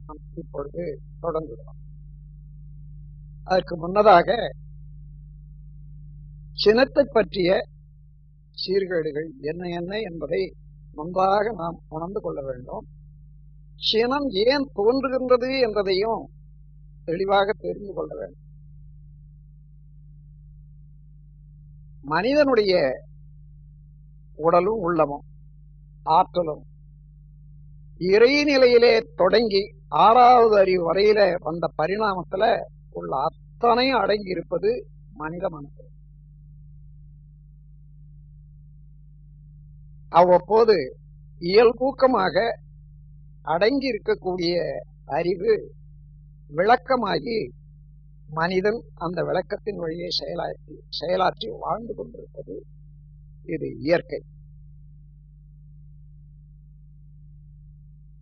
நாம் இப்பொழுது தொடங்குகிறோம். அதற்கு முன்னதாக சினத்தை பற்றிய சீர்கேடுகள் என்ன என்ன என்பதை நன்றாக நாம் உணர்ந்து கொள்ள வேண்டும். சினம் ஏன் தோன்றுகின்றது என்பதையும் தெளிவாக தெரிந்து கொள்ள வேண்டும். மனிதனுடைய உடலும் உள்ளமும் ஆற்றலும் இறைநிலையிலே தொடங்கி 6வது அறிவு வரையில வந்த பரிணாமத்துல உள்ள அத்தனையும் அடங்கி இருப்பது மனித மனசு. அவ்வப்போது இயல்பூக்கமாக அடங்கி இருக்கக்கூடிய அறிவு விளக்கமாகி மனிதன் அந்த விளக்கத்தின் வழியே செயலாற்றி வாழ்ந்து கொண்டிருப்பது இது இயற்கை.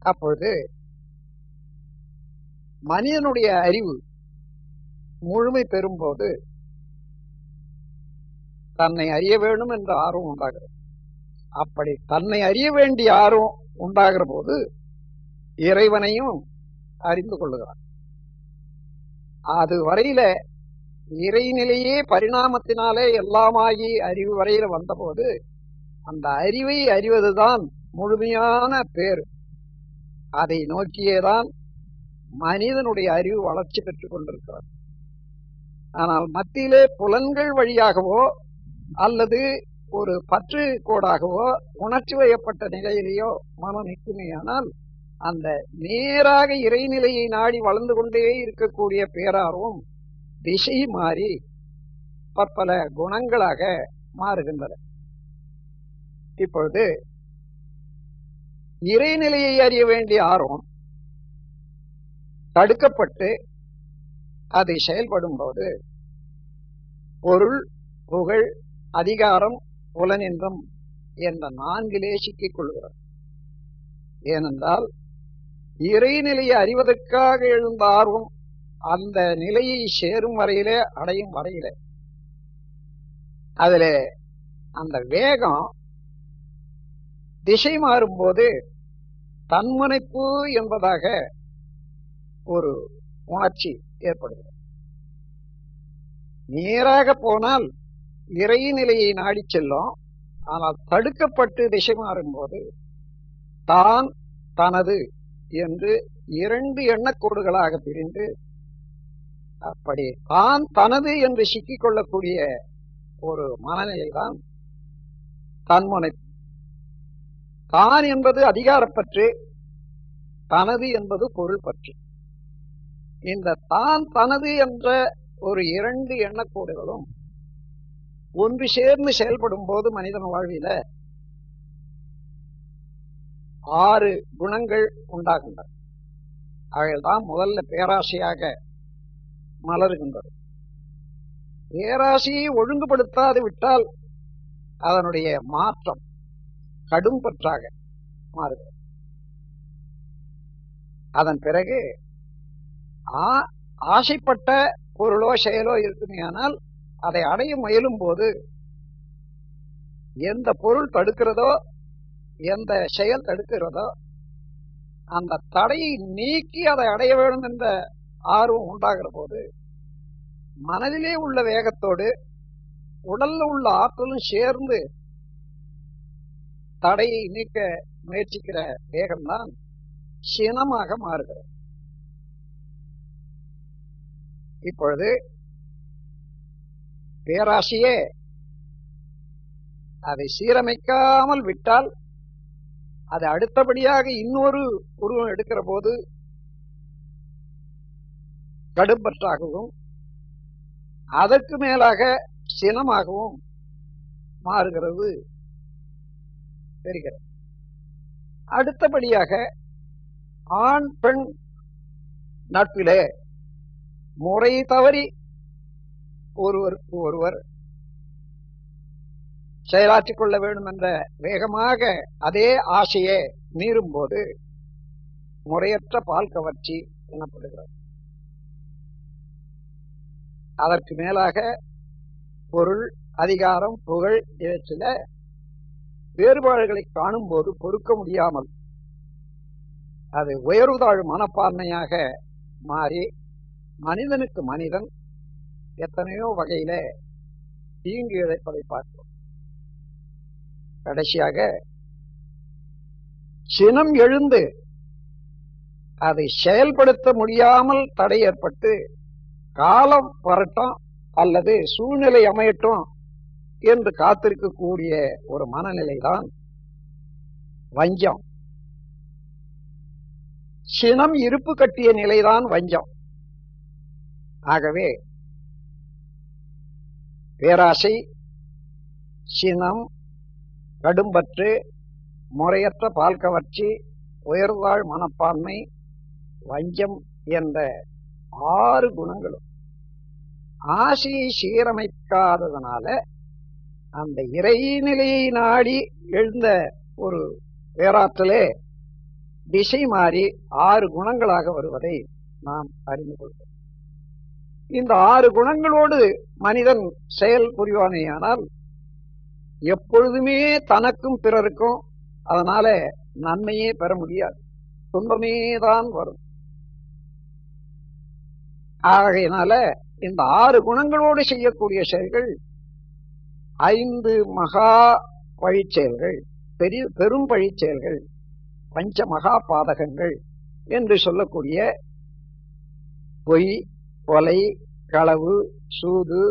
அப்பொழுது மனிதனுடைய அறிவு முழுமை பெறும்போது தன்னை அறிய வேண்டும் என்ற ஆர்வம் உண்டாகிறது. அப்படி தன்னை அறிய வேண்டிய ஆர்வம் உண்டாகிற போது இறைவனையும் அறிந்து கொள்ளுகிறான். அது வரையில இறைநிலையே பரிணாமத்தினாலே எல்லாமாகி அறிவு வரையில வந்தபோது அந்த அறிவை அறிவதுதான் முழுமையான பேர். அதை நோக்கியேதான் மனிதனுடைய அறிவு வளர்ச்சி பெற்றுக் கொண்டிருக்கிறது. ஆனால் மத்தியிலே புலன்கள் வழியாகவோ அல்லது ஒரு பற்று கோடாகவோ உணர்ச்சி வயப்பட்ட நிலையிலேயோ மனம் நிற்குமேயானால் அந்த நேராக இறைநிலையை நாடி வளர்ந்து கொண்டே இருக்கக்கூடிய பேரார்வம் திசை மாறி பற்பல குணங்களாக மாறுகின்றன. இப்பொழுது இறைநிலையை அறிய வேண்டிய ஆர்வம் தடுக்கப்பட்டு அதை செயல்படும் போது பொருள், புகழ், அதிகாரம், புலனின்பம் என்ற 4 சிக்கிக் கொள்கிறது. ஏனென்றால் இறைநிலையை அறிவதற்காக எழுந்த ஆர்வம் அந்த நிலையை சேரும் வரையிலே அடையும் வரையிலே அதில் அந்த வேகம் திசை மாறும்போது தன்முனைப்பு என்பதாக ஒரு உணர்ச்சி ஏற்படுகிறது. நேராக போனால் இறைநிலையை நாடி செல்லும். ஆனால் தடுக்கப்பட்டு திசை மாறும்போது தான் தனது என்று 2 எண்ணக்கோடுகளாக பிரிந்து அப்படி தான் தனது என்று சிக்கிக் கொள்ளக்கூடிய ஒரு மனநிலைதான் தன்முனைப்பு. தான் என்பது அதிகாரப்பற்று, தனது என்பது பொருள் பற்று. இந்த தான் தனது என்ற ஒரு 2 எண்ணக்கோடுகளும் ஒன்று சேர்ந்து செயல்படும் போது மனிதன் வாழ்வில 6 குணங்கள் உண்டாகின்றன. அவைதான் முதல்ல பேராசையாக மலர்கின்றது. பேராசையை ஒழுங்குபடுத்தாது விட்டால் அதனுடைய மாற்றம் கடும் பற்றாக மாறுகிறது. அதன் பிறகு ஆசைப்பட்ட பொருளோ செயலோ இருக்குமேயானால் அதை அடைய முயலும் போது எந்த பொருள் தடுக்கிறதோ எந்த செயல் தடுக்கிறதோ அந்த தடையை நீக்கி அதை அடைய வேண்டும் என்ற ஆர்வம் உண்டாகிற போது மனதிலே உள்ள வேகத்தோடு உடல்ல உள்ள ஆற்றலும் சேர்ந்து தடையை நீக்க முயற்சிக்கிற வேகம்தான் சினமாக மாறுகிறது. இப்பொழுது பேராசையே அதை சீரமைக்காமல் விட்டால் அது அடுத்தபடியாக இன்னொரு உருவம் எடுக்கிற போது கடும்பற்றாகவும் அதற்கு மேலாக சினமாகவும் மாறுகிறது தெரிகிறது. அடுத்தபடியாக ஆண் பெண் நட்பிலே முறை தவறி ஒருவருக்கு ஒருவர் செயலாற்றிக் கொள்ள வேண்டும் என்ற வேகமாக அதே ஆசையை மீறும் போது முறையற்ற பால் கவர்ச்சி எனப்படுகிறது. அதற்கு மேலாக பொருள், அதிகாரம், புகழ் இவற்றில வேறுபாடுகளை காணும் போது பொறுக்க முடியாமல் அது உயர்வுதாழ் மனப்பான்மையாக மாறி மனிதனுக்கு மனிதன் எத்தனையோ வகையில தீங்கு இழைப்பதை பார்க்கிறோம். கடைசியாக சினம் எழுந்து அதை செயல்படுத்த முடியாமல் தடை ஏற்பட்டு காலம் வரட்டும் அல்லது சூழ்நிலை அமையட்டும் என்று காத்திருக்கக்கூடிய ஒரு மனநிலைதான் வஞ்சம். சினம் இருப்பு கட்டிய நிலைதான் வஞ்சம். ஆகவே பேராசை, சினம், கடும்பற்று, முறையற்ற பால் கவர்ச்சி, உயர்வாழ் மனப்பான்மை, வஞ்சம் என்ற 6 குணங்களும் ஆசையை சீரமைக்காததனால அந்த இறைநிலையை நாடி எழுந்த ஒரு பேராற்றலே திசை மாறி 6 குணங்களாக வருவதை நாம் அறிந்து கொள்வோம். இந்த 6 குணங்களோடு மனிதன் செயல் புரிவானேயானால் எப்பொழுதுமே தனக்கும் பிறருக்கும் அதனால நன்மையே பெற முடியாது, துன்பமே தான் வரும். ஆகையினால இந்த 6 குணங்களோடு செய்யக்கூடிய செயல்கள் 5 மகா பழிச்செயல்கள், பெரும் பழிச்செயல்கள், பஞ்ச மகா பாதகங்கள் என்று சொல்லக்கூடிய பொய், கொலை, களவு, சூது,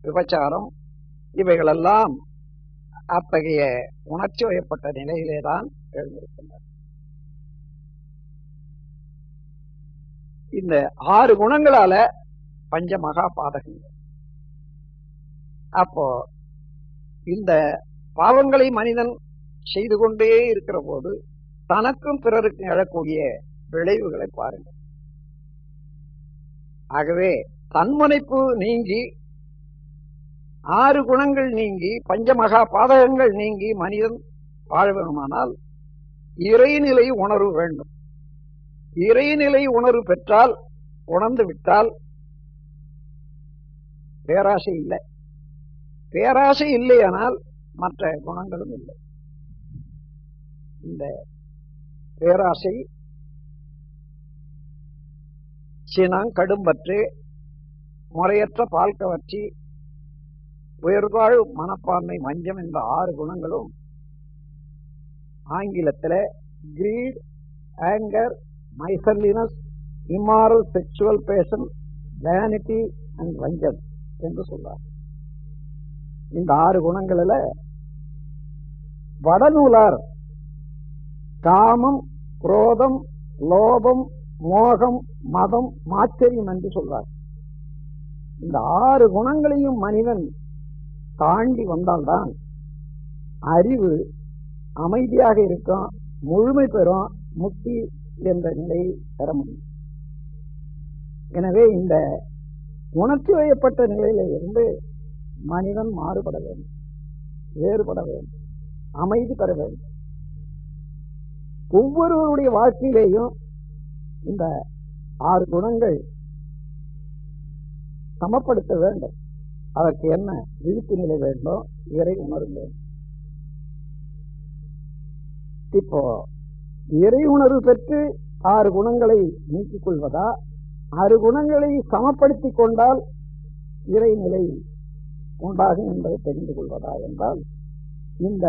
விபச்சாரம் இவைகளெல்லாம் அத்தகைய உணர்ச்சி வயப்பட்ட நிலையிலேதான் எழுந்திருக்கின்றன. இந்த 6 குணங்களால பஞ்ச மகா பாதகங்கள். அப்போ இந்த பாவங்களை மனிதன் செய்து கொண்டே இருக்கிற போது தனக்கும் பிறருக்கும் எழக்கூடிய விளைவுகளை பாருங்கள். ஆகவே தன்முனைப்பு நீங்கி 6 குணங்கள் நீங்கி பஞ்சமகா பாதகங்கள் நீங்கி மனிதன் வாழ வேண்டுமானால் இறைநிலை உணர்வு வேண்டும். இறைநிலை உணர்வு பெற்றால், உணர்ந்து விட்டால் பேராசை இல்லை. பேராசை இல்லையானால் மற்ற குணங்களும் இல்லை. இந்த பேராசை, சினம், கடும்பற்று, முறையற்ற பால் கவர்ச்சி, உயர்வாழ் மனப்பான்மை, வஞ்சம் என்ற 6 குணங்களும் ஆங்கிலத்தில் greed, anger, miserliness, immoral sexual passion, vanity and vengeance என்று சொல்றார். இந்த 6 குணங்களில் வடநூலார் காமம், குரோதம், லோபம், மோகம், மதம், மாச்சரியம் என்று சொல்றார். இந்த 6 குணங்களையும் மனிதன் தாண்டி வந்தால்தான் அறிவு அமைதியாக இருக்கும், முழுமை பெறும், முக்தி என்ற நிலையை பெற முடியும். எனவே இந்த உணர்ச்சி வயப்பட்ட நிலையில இருந்து மனிதன் மாறுபட வேண்டும், வேறுபட வேண்டும், அமைதி பெற வேண்டும். ஒவ்வொருவருடைய வாழ்க்கையிலேயும் இந்த 6 குணங்கள் சமப்படுத்த வேண்டும். அதற்கு என்ன விழிப்பு நிலை வேண்டும், இறை உணர்வு வேண்டும். இப்போ இறை உணர்வு பெற்று 6 குணங்களை நீக்கிக் கொள்வதா, 6 குணங்களை சமப்படுத்திக் கொண்டால் இறைநிலை உண்டாகும் என்பதை தெரிந்து கொள்வதா என்றால், இந்த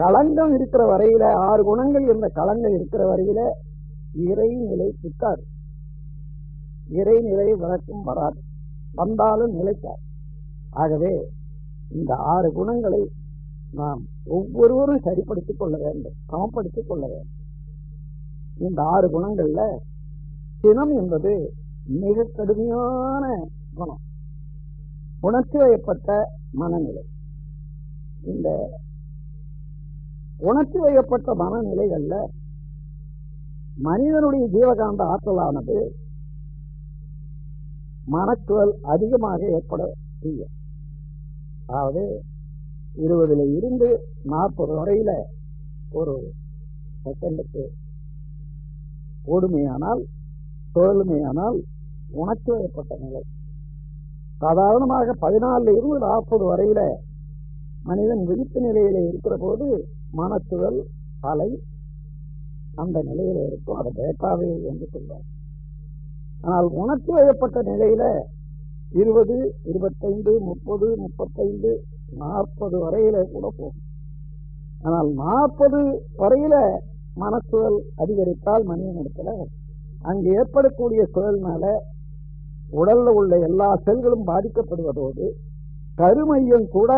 களங்கம் இருக்கிற வரையில, 6 குணங்கள் என்ற களங்கம் இருக்கிற வரையில இறைநிலை கிட்டாது, இறைநிலை விளக்கம் வராது, வந்தாலும் நிலைக்காது. ஆகவே இந்த 6 குணங்களை நாம் ஒவ்வொருவரும் சரிப்படுத்திக் கொள்ள வேண்டும், சமப்படுத்திக் கொள்ள வேண்டும். இந்த 6 குணங்கள்ல சினம் என்பது மிக கடுமையான குணம், உணர்ச்சி வயப்பட்ட மனநிலை. இந்த உணர்ச்சி வயப்பட்ட மனநிலைகள்ல மனிதனுடைய ஜீவகாந்த ஆற்றலானது மனச்சுவல் அதிகமாக ஏற்பட செய்யும். அதாவது 20 இருந்து 40 வரையில ஒரு செகண்டுக்கு ஓடுமையானால், தோல்மையானால் உணர்ச்சி வயப்பட்ட நிலை. சாதாரணமாக 14 இருந்து 40 வரையில மனிதன் விழிப்பு நிலையில இருக்கிற போது மனச்சுவல் அலை அந்த நிலையில இருக்கும். அதை பேட்டாவே என்று சொல்வார். ஆனால் உணர்ச்சி வயப்பட்ட நிலையில 20, 25, 30, 35, 40 வரையில கூட போகும். ஆனால் 40 வரையில மனச்சுழல் அதிகரித்தால் மனிதனிடத்துல அங்கு ஏற்படக்கூடிய சுழல்னால உடல்ல உள்ள எல்லா செல்களும் பாதிக்கப்படுவதோடு கருமையம் கூட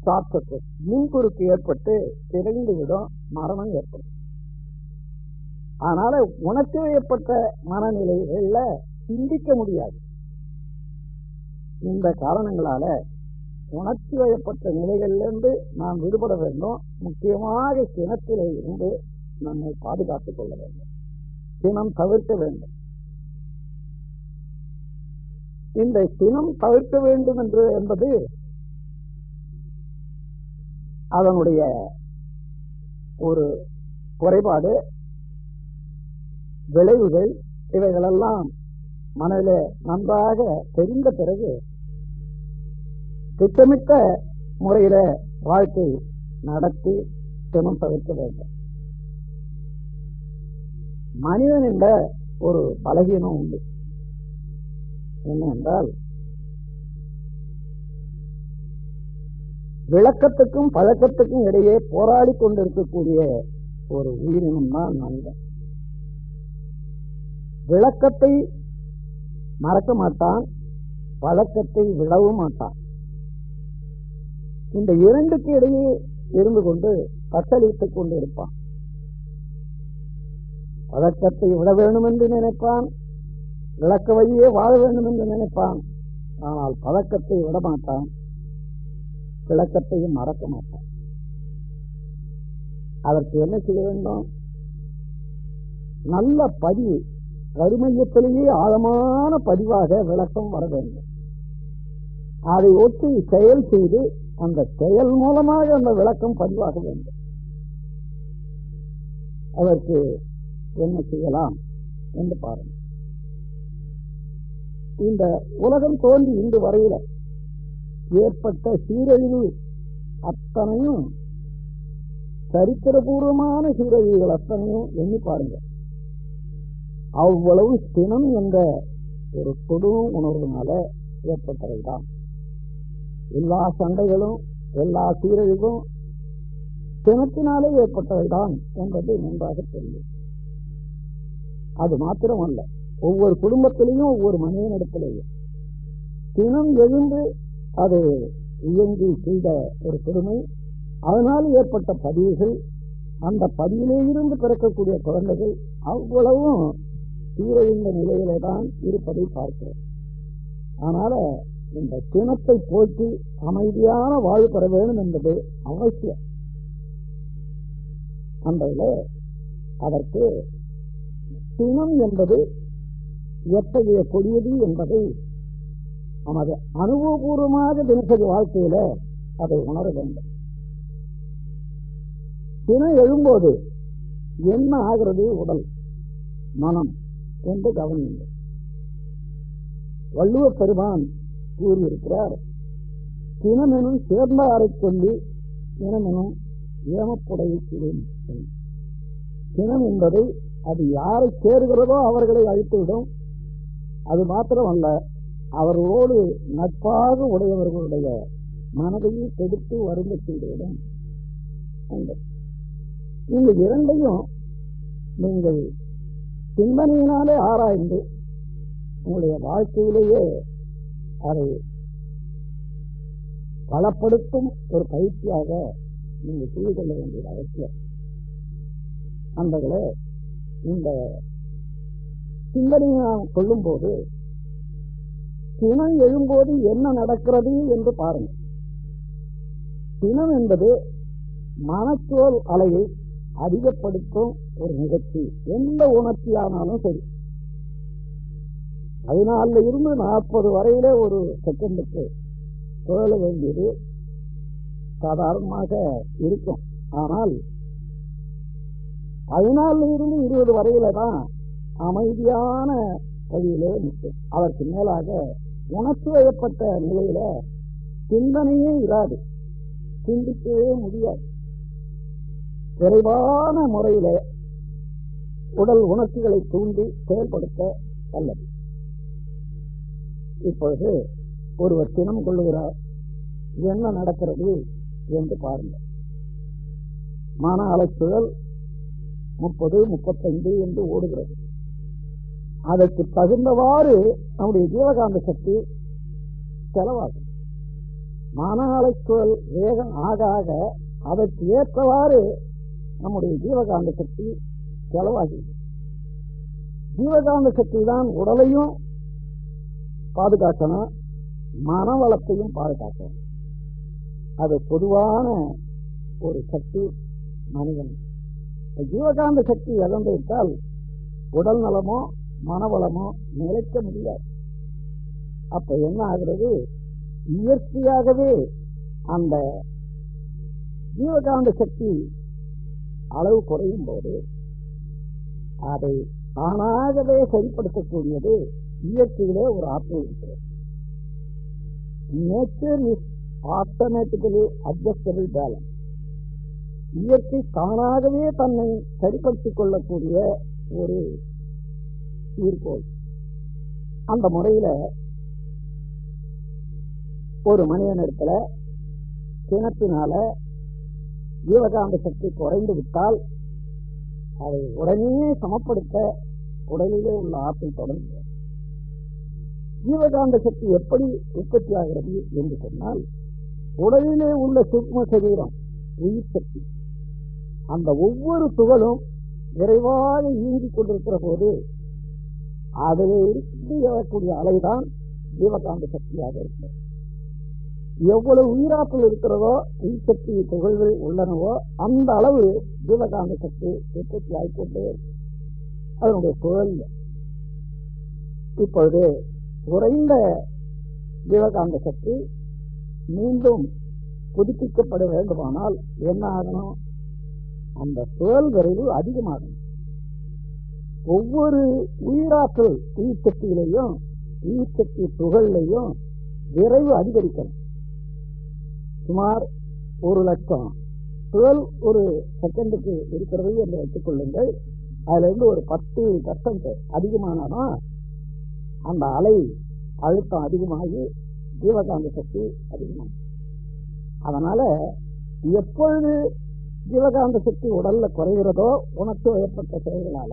சாப்பிட்டு மின்குறுக்கு ஏற்பட்டு சிதைந்து விடும், மரணம் ஏற்படும். அதனால உணர்ச்சி வயப்பட்ட மனநிலைகள்ல சிந்திக்க முடியாது. இந்த காரணங்களால உணர்ச்சி வயப்பட்ட நிலைகளிலிருந்து நாம் விடுபட வேண்டும். முக்கியமாக சினத்திலே இருந்து நம்மை பாதுகாத்துக் கொள்ள வேண்டும். சினம் தவிர்க்க வேண்டும். இந்த சினம் தவிர்க்க வேண்டும் என்பது அதனுடைய ஒரு குறைபாடு, விளைவுகள் இவைகளெல்லாம் மனதிலே நன்றாக தெரிந்த பிறகு திட்டமிட்ட முறையில வாழ்க்கை நடத்தி சினம் தவிர்க்க வேண்டும். மனிதன் என்ற ஒரு பலகீனம் உண்டு. என்னவென்றால், விளக்கத்துக்கும் பழக்கத்துக்கும் இடையே போராடி கொண்டிருக்கக்கூடிய ஒரு உயிரினம் தான் மனிதன். விளக்கத்தை மறக்க மாட்டான், பழக்கத்தை விடவும் மாட்டான். இந்த இரண்டுக்கு இடையே இருந்து கொண்டு தத்தளித்துக் கொண்டு இருப்பான். பழக்கத்தை விட வேண்டும் என்று நினைப்பான், விளக்க வழியே வாழ வேண்டும் என்று நினைப்பான். ஆனால் பழக்கத்தை விடமாட்டான், விளக்கத்தையும் மறக்க மாட்டான். அதற்கு என்ன செய்ய வேண்டும்? நல்ல பதிவு, கருமையத்திலேயே ஆழமான பதிவாக விளக்கம் வர வேண்டும். அதை ஒட்டி செயல் செய்து அந்த செயல் மூலமாக அந்த விளக்கம் பதிவாக வேண்டும். அதற்கு என்ன செய்யலாம் என்று பாருங்கள். இந்த உலகம் தோன்றி இன்று வரையில ஏற்பட்ட சீரழிவு அத்தனையும், சரித்திரபூர்வமான சீரழிவுகள் அத்தனையும் எண்ணி பாருங்க. அவ்வளவு சினம் என்ற ஒரு கொடும் உணர்வுனால ஏற்பட்டவைதான். எல்லா சண்டைகளும் எல்லா சீரழிவும் சினத்தினாலே ஏற்பட்டவைதான் என்பது நன்றாக தெரியும். அது மாத்திரமல்ல, ஒவ்வொரு குடும்பத்திலையும் ஒவ்வொரு மனிதனிடத்திலேயும் சினம் எழுந்து அது இயங்கி செய்த ஒரு கொடுமை, அதனால் ஏற்பட்ட பதிவுகள், அந்த பதிவிலே இருந்து பிறக்கக்கூடிய குழந்தைகள் அவ்வளவும் சீரழிந்த நிலையிலே தான் இருப்பதை பார்க்கிறோம். அதனால இந்த சினத்தை போக்கி அமைதியான வாழ்வு பெற வேண்டும் என்பது அவசியம். அந்த அதற்கு சினம் என்பது எத்தகைய கொடியது என்பதை நமது அனுபவபூர்வமாக தினசரி வாழ்க்கையில அதை உணர வேண்டும். சினம் எழும்போது என்ன ஆகிறது? உடல், மனம் என்று கவனியுங்கள். வள்ளுவ பெருமான் கூறியிருக்கிறார், சினமெனும் சேர்ந்தாரை சொல்லி சினமெனும் ஏமப்புடையிறேன். சினம் என்பதை அது யாரை சேருகிறதோ அவர்களை அழித்துவிடும். அது மாத்திரமல்ல, அவர்களோடு நட்பாக உடையவர்களுடைய மனதையும் கெடுத்து வருந்த செய்துவிடும். இந்த இரண்டையும் நீங்கள் சிந்தனையினாலே ஆராய்ந்து உங்களுடைய வாழ்க்கையிலேயே அதை பலப்படுத்தும் ஒரு பயிற்சியாக நீங்கள் செய்து கொள்ள வேண்டியது அவசியம். அந்தகளே, இந்த சிந்தனையை நாம் கொள்ளும் போது சினம் எழும்போது என்ன நடக்கிறது என்று பாருங்கள். சினம் என்பது மனச்சோல் அலையை அதிகப்படுத்தும் ஒரு நிகழ்ச்சி. எந்த உணர்ச்சியானாலும் சரி, 14 இருந்து 40 வரையில ஒரு செகண்டுக்கு சுழல வேண்டியது சாதாரணமாக இருக்கும். ஆனால் 14 இருந்து 20 வரையில தான் அமைதியான வழியிலே நிற்கும். அதற்கு மேலாக உணர்ச்சி வயப்பட்ட நிலையில சிந்தனையே இராது, சிந்திக்கவே முடியாது. விரைவான முறையில உடல் உணர்ச்சிகளை தூண்டி செயல்படுத்த வல்லது. இப்பொழுது ஒருவர் தினம் கொள்ளுகிறார், என்ன நடக்கிறது என்று பாருங்கள். மன அலைச்சூழல் 30-35 என்று ஓடுகிறது. அதற்கு தகுந்தவாறு நம்முடைய ஜீவகாந்த சக்தி செலவாகும். மன அலைச்சூழல் வேகம் ஆக ஆக அதற்கு ஏற்றவாறு நம்முடைய ஜீவகாந்த சக்தி செலவாகி, ஜீவகாந்த சக்தி தான் உடலையும் பாதுகாக்கணும், மனவளத்தையும் பாதுகாக்கணும். அது பொதுவான ஒரு சக்தி மனிதன். ஜீவகாந்த சக்தி இழந்து விட்டால் உடல் நலமோ மனவளமோ நிலைக்க முடியாது. அப்ப என்ன ஆகிறது, இயற்கையாகவே அந்த ஜீவகாந்த சக்தி அளவு குறையும் போது அதை தானாகவே சரிப்படுத்தக்கூடியது இயற்கையிலே ஒரு ஆற்றல் இருக்கிறது. Nature is automatically adjustable balance. இயற்கை தானாகவே தன்னை சரிப்படுத்திக் கொள்ளக்கூடிய ஒரு ஈர்க்கோள். அந்த முறையில ஒரு மனிதனிடத்துல கிணத்தினால ஜீவகாந்த சக்தி குறைந்து விட்டால் அதை உடனே சமப்படுத்த உடலிலே உள்ள ஆற்றல் தொடங்கும். ஜீவகாந்த சக்தி எப்படி உற்பத்தி ஆகிறது என்று சொன்னால், உடலிலே உள்ள சூக்ம சரீரம் உயிர் சக்தி, அந்த ஒவ்வொரு துகளும் விரைவாக இயங்கிக் கொண்டிருக்கிற போது அதில் இருந்து எழக்கூடிய அலைதான் ஜீவகாந்த சக்தியாக இருக்கிறது. எவ்வளவு உயிராற்றல் இருக்கிறதோ, உயிர் சக்தி துகள்கள் உள்ளனவோ, அந்த அளவு ஜீவகாந்த சக்தி உற்பத்தி ஆகிக்கொண்டே அதனுடைய சுழல். இப்பொழுது குறைந்த ஜீவகாந்த சக்தி மீண்டும் புதுப்பிக்கப்பட வேண்டுமானால் என்ன ஆகணும், அந்த சுழல் விரைவு அதிகமாகும். ஒவ்வொரு உயிராற்றல் உயிர் சக்தியிலையும் உயிர் சக்தி துகள்லையும் விரைவு அதிகரிக்கணும். சுமார் 1,00,000 சுழல் ஒரு செகண்டுக்கு இருக்கிறது என்று வைத்துக் கொள்ளுங்கள். அதுல இருந்து ஒரு 10% அதிகமானாலும் அந்த அலை அழுத்தம் அதிகமாகி ஜீவகாந்த சக்தி அதிகமாகும். அதனால எப்பொழுது ஜீவகாந்த சக்தி உடல்ல குறைகிறதோ உணர்ச்சி ஏற்பட்ட செயல்களால,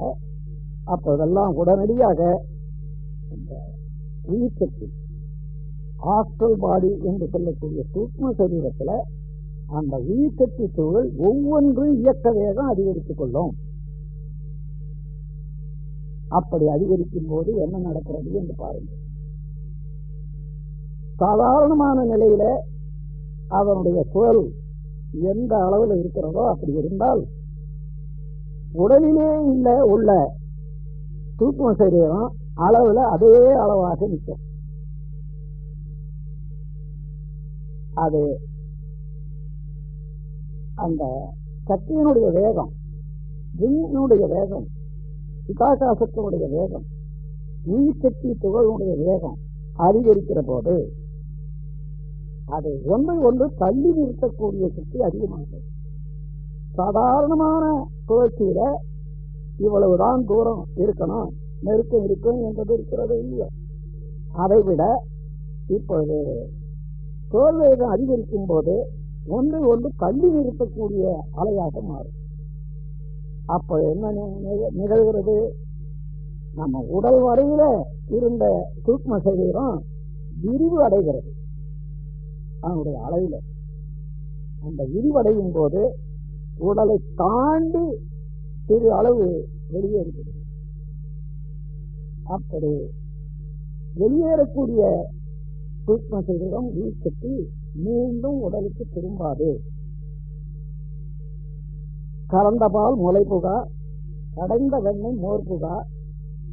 அப்போதெல்லாம் உடனடியாக இந்த உயிர் சக்தி ஆஸ்ட்ரல் பாடி என்று சொல்லக்கூடிய சூக்ம சரீரத்துல அந்த உயிர் சக்தி துகள் ஒவ்வொன்றும் இயக்க வேகம் அதிகரித்துக் கொள்ளும். அப்படி அதிகரிக்கும் போது என்ன நடக்கிறது என்று பாருங்கள். சாதாரணமான நிலையில அதனுடைய சுழல் எந்த அளவில் இருக்கிறதோ அப்படி இருந்தால், உடலிலே உள்ள சூக்ம சரீரம் அளவுல அதே அளவாக நிற்கும். அது அந்த சக்தியினுடைய வேகம், விண்ணினுடைய வேகம், சிதாகாசத்தினுடைய வேகம், உயிர் சக்தி துகளுடைய வேகம் அதிகரிக்கிற போது அதை ஒன்றை ஒன்று தள்ளி நிறுத்தக்கூடிய சக்தி அதிகமாகும். சாதாரணமான சுழற்சியில இவ்வளவுதான் தூரம் இருக்கணும், நெருக்கம் இருக்கும் என்பது இருக்கிறது இல்லையா. அதை விட இப்பொழுது சுழல் வேகம் அதிகரிக்கும் போது ஒன்றை ஒன்று தள்ளி நிறுத்தக்கூடிய அலையாக மாறும். அப்ப என்ன நிகழ்கிறது, நம்ம உடல் வரையில இருந்த சூக்ம சரீரம் விரிவு அடைகிறது. அதனுடைய அளவில் அந்த விரிவடையும் போது உடலை தாண்டி சிறு அளவு வெளியேறுகிறது. அப்படி வெளியேறக்கூடிய சூக்ம சரீரம் உயிர் சக்தி மீண்டும் உடலுக்கு திரும்பாது. கலந்த பால் முளை புகா, கடைந்த வெண்ணெய் மோர் புகா,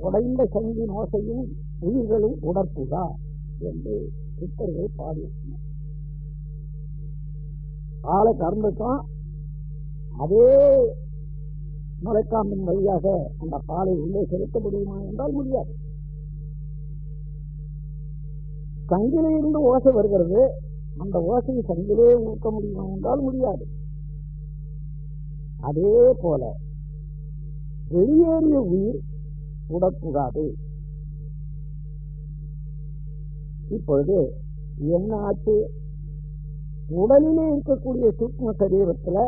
உடைந்த சங்கின் ஓசையும் உயிர்களும் உடற்புகா என்று சித்தர்கள் பாடியிருக்கிறார். பாலை கறந்துக்கும் அதே முளைக்காம்பின் வழியாக அந்த பாலை உள்ளே செலுத்த முடியுமா என்றால் முடியாது. சங்கிலே இருந்து ஓசை வருகிறது, அந்த ஓசையை சங்கிலே ஊக்க முடியுமா என்றால் முடியாது. அதே போல வெளியேறிய உயிர் உடற்கூடாது. இப்பொழுது என்ன ஆச்சு? உடலிலே இருக்கக்கூடிய சூக்ம சரீரத்துல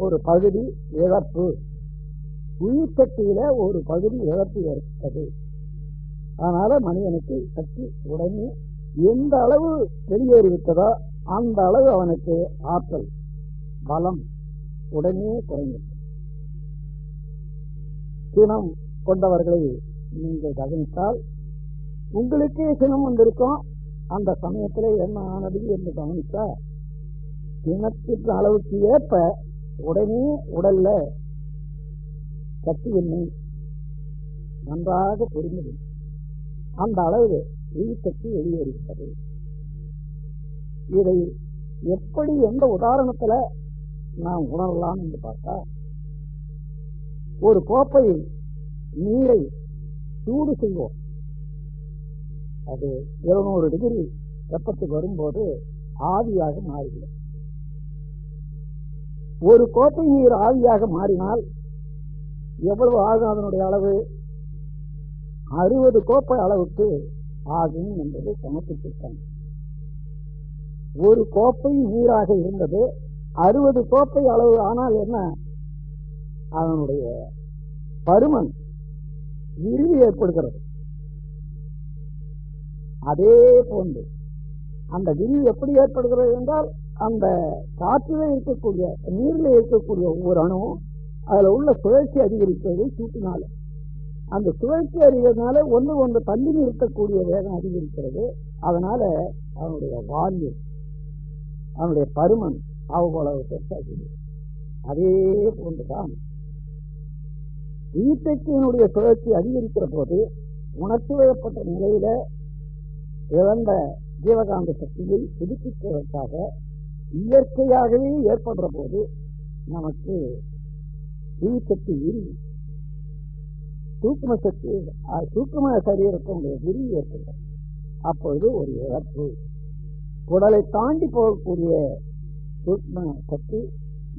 ஒரு பகுதி இழப்பு, உயிர் சக்தியில ஒரு பகுதி இழப்பு ஏற்பட்டது. அதனால மனிதனுக்கு சக்தி உடனே எந்த அளவு வெளியேறிவிட்டதோ அந்த அளவு அவனுக்கு ஆற்றல் பலம் உடனே குறையும். சினம் கொண்டவர்களை நீங்கள் கவனித்தால் உங்களுக்கே சினம் வந்திருக்கும். அந்த சமயத்தில் என்ன ஆனது என்று கவனித்தா சினத்திற்கு அளவுக்கு ஏற்ப உடனே உடல்ல சக்தியின்மை நன்றாக புரிந்தது. அந்த அளவு உயிர் சக்தி வெளியேறிவிட்டது. இதை எப்படி எந்த உதாரணத்துல நாம் உணரலாம் என்று பார்த்தா, ஒரு கோப்பை நீரை சூடு செய்வோம். அது 200 டிகிரி வெப்பத்துக்கு வரும்போது ஆவியாக மாறிவிடும். ஒரு கோப்பை நீர் ஆவியாக மாறினால் எவ்வளவு ஆகும்? அதனுடைய அளவு 60 கோப்பை அளவுக்கு ஆகும் என்பது கணக்கு திட்டம். ஒரு கோப்பை நீராக இருந்தது 60 கோப்பை அளவு ஆனால் என்ன? அதனுடைய பருமன் விரிவு ஏற்படுகிறது. அதே போன்று அந்த விரிவு எப்படி ஏற்படுகிறது என்றால், அந்த காற்றிலே இருக்கக்கூடிய நீரில் இருக்கக்கூடிய ஒவ்வொரு அணுவும் அதுல உள்ள சுழற்சி அதிகரிப்பதை சூட்டினால, அந்த சுழற்சி அதிகரிக்கிறதுனால ஒன்று தள்ளி நிறுத்தக்கூடிய வேகம் அதிகரிக்கிறது. அதனால அவனுடைய வால்யூம், அவனுடைய பருமன் அவ்வளவு பெருசாகிறது. அதே போன்றுதான் உயிர்த்தெக்கினுடைய சுழற்சி அதிகரிக்கிற போது உணர்ச்சி வயப்பட்ட நிலையில இழந்த ஜீவகாந்த சக்தியை புதுப்பிப்பதற்காக இயற்கையாகவே ஏற்படுற போது நமக்கு உயிர் சக்தி விரிவு, சூக்கும சக்தி, சூக்கும சரீரத்தினுடைய விரிவு ஏற்படும். அப்பொழுது ஒரு இழப்பு, உடலை தாண்டி போகக்கூடிய சூக்ம சக்தி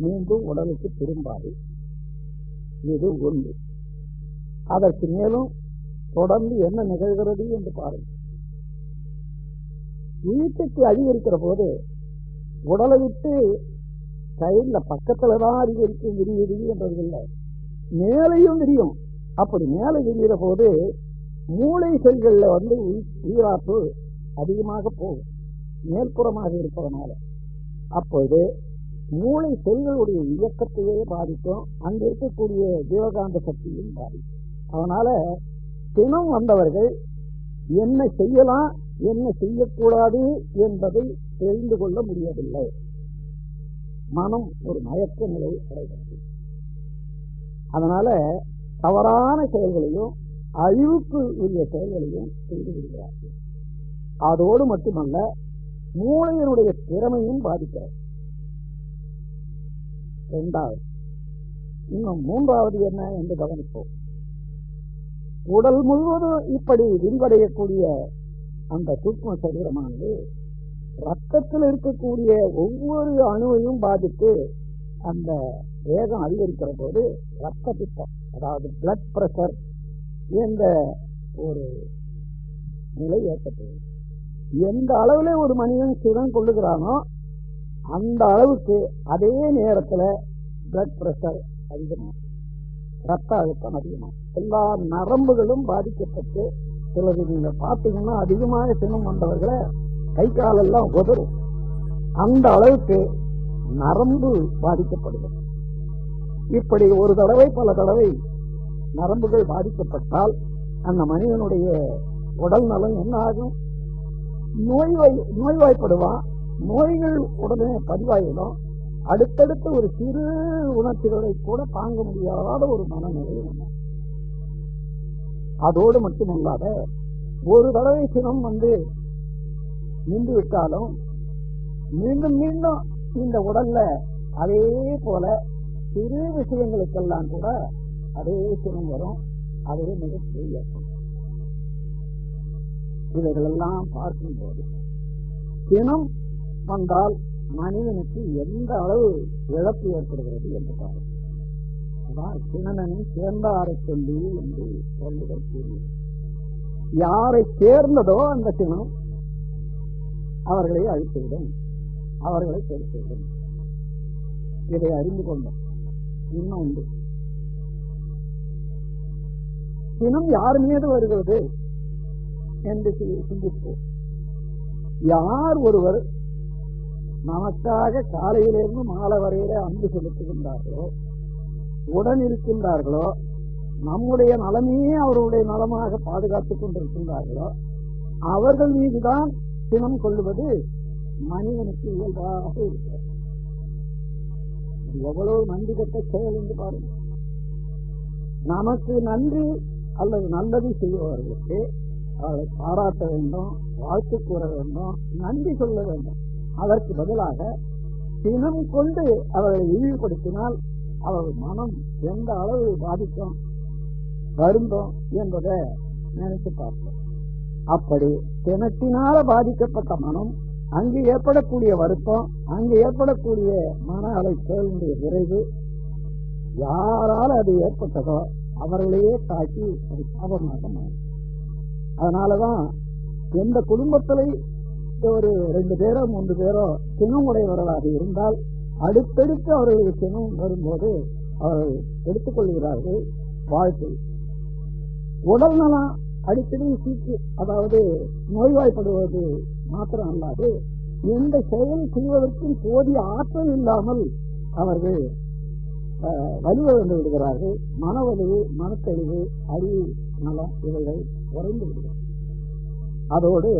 மீண்டும் உடலுக்கு திரும்பாது. இது ஒன்று. அதற்கு மேலும் தொடர்ந்து என்ன நிகழ்கிறது என்று பாருங்கள். உயிர்சக்தி அதிகரிக்கிற போது உடலை விட்டு சைட்ல பக்கத்துலதான் அதிகரிக்கும், விரிவு என்றது இல்லை, மேலையும் விரியும். அப்படி மேலே விரிகிற போது மூளை செல்கள்ல உயிராப்பு அதிகமாக போகும், மேல்புறமாக இருப்பதனால. அப்போது மூளை செல்களுடைய இயக்கத்தையே பாதிக்கும், அங்கு இருக்கக்கூடிய ஜீவகாந்த சக்தியும் பாதிக்கும். அதனால சினம் வந்தவர்கள் என்ன செய்யலாம் என்ன செய்யக்கூடாது என்பதை தெரிந்து கொள்ள முடியவில்லை. மனம் ஒரு மயக்க நிலை அடைகிறது. அதனால தவறான செயல்களையும் அழிவுக்கு உரிய செயல்களையும் செய்து விடுகிறார்கள். அதோடு மட்டுமல்ல, மூளையினுடைய திறமையும் பாதிக்கிறது. இரண்டாவது, இன்னும் மூன்றாவது என்ன என்று கவனிப்போம். உடல் முழுவதும் இப்படி விரிவடையக்கூடிய அந்த சூக்ம சரீரமானது ரத்தத்தில் இருக்கக்கூடிய ஒவ்வொரு அணுவையும் பாதித்து அந்த வேகம் அதிகரிக்கிற போது ரத்த பித்தம், அதாவது பிளட் பிரஷர் என்ற ஒரு நிலை ஏற்பட்டது. எந்த அளவுல ஒரு மனிதன் சினம் கொள்ளுகிறானோ அந்த அளவுக்கு அதே நேரத்தில் பிளட் பிரஷர் அதிகமாகும், ரத்த அழுத்தம் அதிகமாகும், எல்லா நரம்புகளும் பாதிக்கப்பட்டு, சிலது நீங்க பார்த்தீங்கன்னா அதிகமாக சினம் வந்தவர்களை கை காலெல்லாம் உதறும். அந்த அளவுக்கு நரம்பு பாதிக்கப்படுகிறது. இப்படி ஒரு தடவை பல தடவை நரம்புகள் பாதிக்கப்பட்டால் அந்த மனிதனுடைய உடல் நலம் என்ன ஆகும்? நோய்வாய்ப்படுவான். நோய்கள் உடனே பதிவாயிடும். அடுத்தடுத்து ஒரு சிறு உணர்ச்சிகளை கூட தாங்க முடியாத ஒரு மனநிலை. அதோடு மட்டுமல்லாத, ஒரு தடவை சினம் நின்று விட்டாலும் மீண்டும் மீண்டும் இந்த உடல்ல அதே போல சிறு விஷயங்களுக்கெல்லாம் கூட அதே சினம் வரும். அதே நிகழ்ச்சி ஏற்படும். இவைகளெல்லாம் பார்க்கும்போது சினம் வந்தால் மனிதனுக்கு எந்த அளவு இழப்பு ஏற்படுகிறது என்று பாருங்கள். அதான் சினனனை சேர்ந்தாரை சொல்லி என்று சொல்லுதல் தெரியும். யாரை சேர்ந்ததோ அந்த சினம் அவர்களை அழித்துவிடும், அவர்களை செலுத்திவிடும். இதை அறிந்து கொண்டோம். இன்னும் உண்டு, சினம் யார் மீது வருகிறது என்று சிந்திப்போம். யார் ஒருவர் நமக்காக காலையிலிருந்து மாலை வரையில அன்பு செலுத்துகின்றார்களோ, உடன் இருக்கின்றார்களோ, நம்முடைய நலமையே அவருடைய நலமாக பாதுகாத்துக் கொண்டிருக்கின்றார்களோ, அவர்கள் மீதுதான் சினம் கொள்ளுவது மனிதனுக்கு இயல்பாக இருக்கிறது. எவ்வளவு நன்றி கட்ட செயல் என்று பாருங்க. நமக்கு நன்றி அல்லது நல்லது செய்பவர்களுக்கு அவர்களை பாராட்ட வேண்டும், வாழ்த்து கூற வேண்டும், நன்றி சொல்ல வேண்டும். அதற்கு பதிலாக சினம் கொண்டு அவர்களை இழிவுபடுத்தினால் அவர்கள் மனம் எந்த அளவு பாதிக்கும், வருந்தோம் என்பதை நினைத்து பார்ப்போம். அப்படி சினத்தினால பாதிக்கப்பட்ட மனம், அங்கு ஏற்படக்கூடிய வருத்தம், அங்கு ஏற்படக்கூடிய மன அலைச்சலுடைய விரைவு, யாரால் அது ஏற்பட்டதோ அவர்களையே தாக்கி அது சாபமாக மாறும். அதனாலதான் எந்த குடும்பத்திலே ஒரு 2 பேரோ 3 பேரோ சினம் உடையவர்களாக இருந்தால் அடுத்தடுத்து அவர்களுக்கு சினம் வரும்போது அவர்கள் எடுத்துக்கொள்கிறார்கள் வாழ்க்கை. உடல் நலம் அடிக்கடி சீக்கு, அதாவது நோய்வாய்ப்படுவது மாத்திரம் அல்லாது எந்த செயல் செய்வதற்கும் போதிய ஆற்றல் இல்லாமல் அவர்கள் வலுவிழந்து விடுகிறார்கள். மனவலிவு, மனத்தெளிவு, அறிவு நலம் இவைகள் குறைந்து விடுகிறது. அதோடு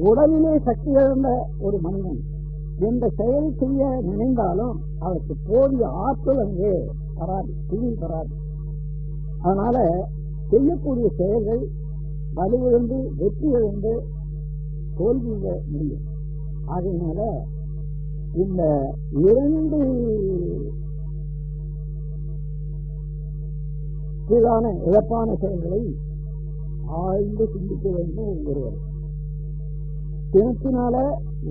உடலிலே சக்தி இழந்த ஒரு மனிதன் எந்த செயல் செய்ய நினைந்தாலும் அதற்கு போதிய ஆற்றல் அங்கே வராது, துணி வராது. அதனால செய்யக்கூடிய செயல்கள் வலுவிழந்து வெற்றி இழந்து தோல்விய முடியும். ஆகையினால இந்த 2 கீழான இழப்பான செயல்களை ஆழ்ந்து சிந்திக்க வேண்டும். ஒருவர் சினத்தினால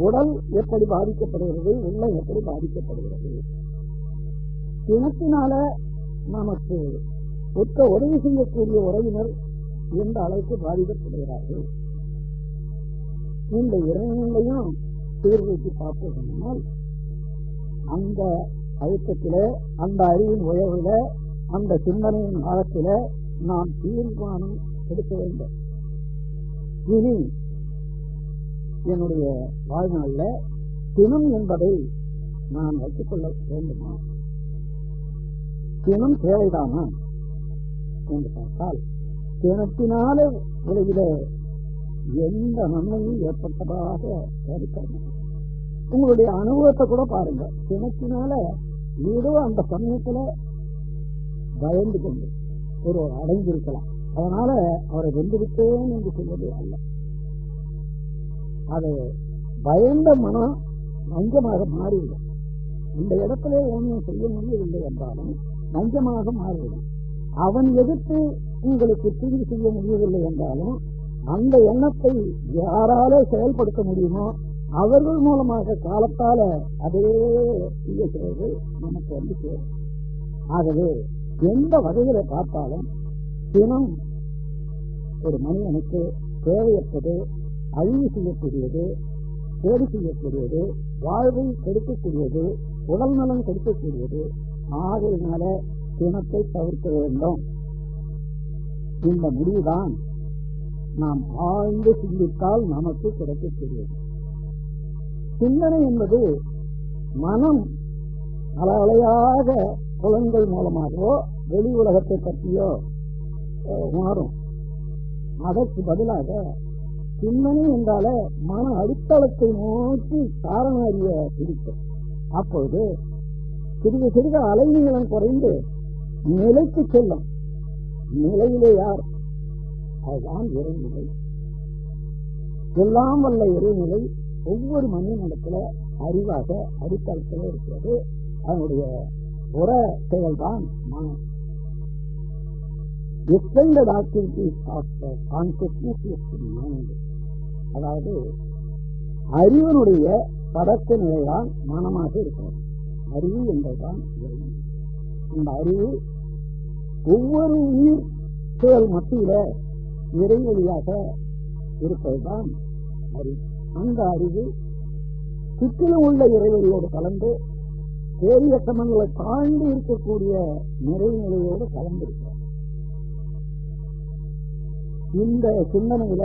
உடல் எப்படி பாதிக்கப்படுகிறது, உள்ளம் எப்படி பாதிக்கப்படுகிறது. சினத்தினால நமக்கு ஒத்த உதவி செய்யக்கூடிய உறவினர் எந்த அளவுக்கு பாதிக்கப்படுகிறார்கள். இந்த 2ஐயும் தீர்வுக்கு பார்ப்போம்னால் அந்த அழுத்தத்தில, அந்த அறிவின் உயர்வுல, அந்த சிந்தனையின் ஆழத்தில நாம் தீர்மானம் எடுக்க வேண்டும். இனி என்னுடைய வாழ்நாளில் சினம் என்பதை நான் வைத்துக் கொள்ள வேண்டுமா, சினம் தேவைதானா என்று பார்த்தால், சினத்தினால உலகில எந்த நன்மையும் ஏற்பட்டதாக கருத்தாங்க. உங்களுடைய அனுபவத்தை கூட பாருங்க. சினத்தினால ஏதோ அந்த சமயத்துல பயந்து கொண்டு ஒரு அடைந்திருக்கலாம், அதனால அவரை வென்றுவிட்டேன் என்று சொல்வது அல்ல. அது பயந்த மனம் நஞ்சமாக மாறிவிடும். இந்த இடத்துல ஒன்றும் செய்ய முடியவில்லை என்றாலும் நஞ்சமாக மாறிவிடும். அவன் எதிர்த்து உங்களுக்கு தீங்கு செய்ய முடியவில்லை என்றாலும் அந்த எண்ணத்தை யாரால செயல்படுத்த முடியுமோ அவர்கள் மூலமாக காலத்தால அதே செய்ய செய்வது நமக்கு வந்து சேரும். ஆகவே எந்த வகையில பார்த்தாலும் சினம் ஒரு மனிதனுக்கு தேவையற்றது, அழிவு செய்யக்கூடியது, கேடு செய்யக்கூடியது, வாழ்வை கெடுக்கக்கூடியது, உடல் நலம் கெடுக்கக்கூடியது. ஆகையினால சினத்தை தவிர்க்க வேண்டும். இந்த முடிவுதான் நாம் ஆழ்ந்து சிந்தித்தால் நமக்கு கிடைக்கக்கூடியது. சிந்தனை என்பது மனம் அலையாக புலன்கள் மூலமாகவோ வெளி உலகத்தை பற்றியோ மாறும். அதற்கு பதிலாக சிந்தனை என்றால மன அடித்தளத்தை நோக்கி காரண அறிய பிடிக்கும். அப்பொழுது சிறிது சிறிது அலைநீளம் குறைந்து நிலைக்கு செல்லும். நிலையிலே யார்? அதுதான் இறைநிலை. எல்லாம் வல்ல இறைநிலை ஒவ்வொரு மனிதனிடத்துல அறிவாக அடித்தளத்தில் இருக்கிறது. அதனுடைய புற செயல்தான் மனம். Extended activities of consciousness is mind. அதாவது அறிவனுடைய படக்க நிலைதான் மனமாக இருக்கிறது. அறிவு என்பதுதான் இறைநிலை. அந்த அறிவு ஒவ்வொரு உயிர் செயல் மத்தியில இறைவழியாக இருப்பதுதான் அறிவு. அந்த அறிவு சுற்றிலும் உள்ள இறைவழியோடு கலந்து பேரிய சமங்களை தாண்டி இருக்கக்கூடிய நிறைநிலையோடு கலந்திருக்கிறார். இந்த சிந்தனையில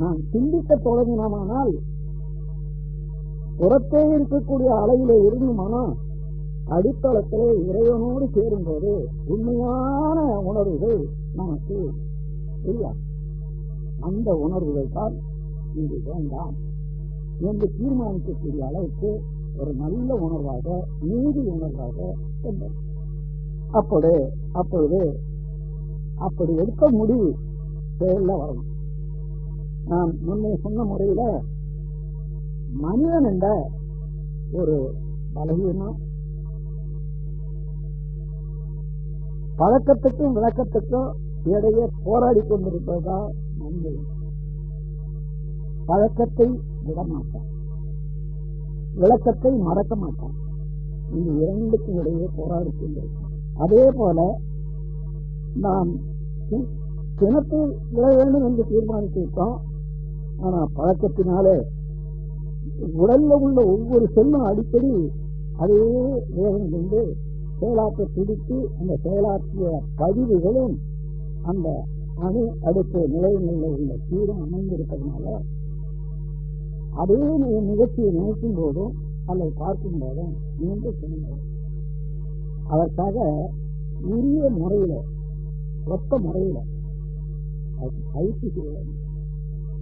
நாம் சிந்திக்க தொடங்கினோமானால் புறத்தே இருக்கக்கூடிய அளவிலே இருந்துமானா அடித்தளத்திலே இறைவனோடு சேரும்போது உண்மையான உணர்வுகள் நமக்கு தெரியாது. அந்த உணர்வுகள் தான் இது வேண்டாம் என்று தீர்மானிக்கக்கூடிய அளவுக்கு ஒரு நல்ல உணர்வாக நீதி உணர்வாக சென்றது. அப்பொழுது அப்படி எடுக்க முடிவு செயல்ல வரணும். நான் முன்னே சொன்ன முறையில மனிதன் என்ற ஒரு பலவீனம் பழக்கத்துக்கும் விளக்கத்துக்கும் இடையே போராடி கொண்டிருப்பதுதான் மனிதன். பழக்கத்தை விடமாட்டான், விளக்கத்தை மறக்க மாட்டான். இந்த இரண்டுக்கும் இடையே போராடி கொண்டிருக்கும். அதே போல நாம் சினத்தை விட வேண்டும் என்று தீர்மானித்திருக்கோம். ஆனா பழக்கத்தினாலே உடல்ல உள்ள ஒவ்வொரு செல்லும் அடிக்கடி அதே வேகம் கொண்டு செயலாற்ற பிடித்து அந்த செயலாற்றிய பதிவுகளும் அந்த அணு அடுத்த நிலைகளில் உள்ள சீரம் அமைந்திருப்பதனால அதே நிகழ்ச்சியை நினைக்கும் போதும் அல்லது பார்க்கும் போதும் மீண்டும் சிறந்தது. அதற்காக உரிய முறையில ஒத்த முறையில பயிற்சி செய்ய வேண்டும்.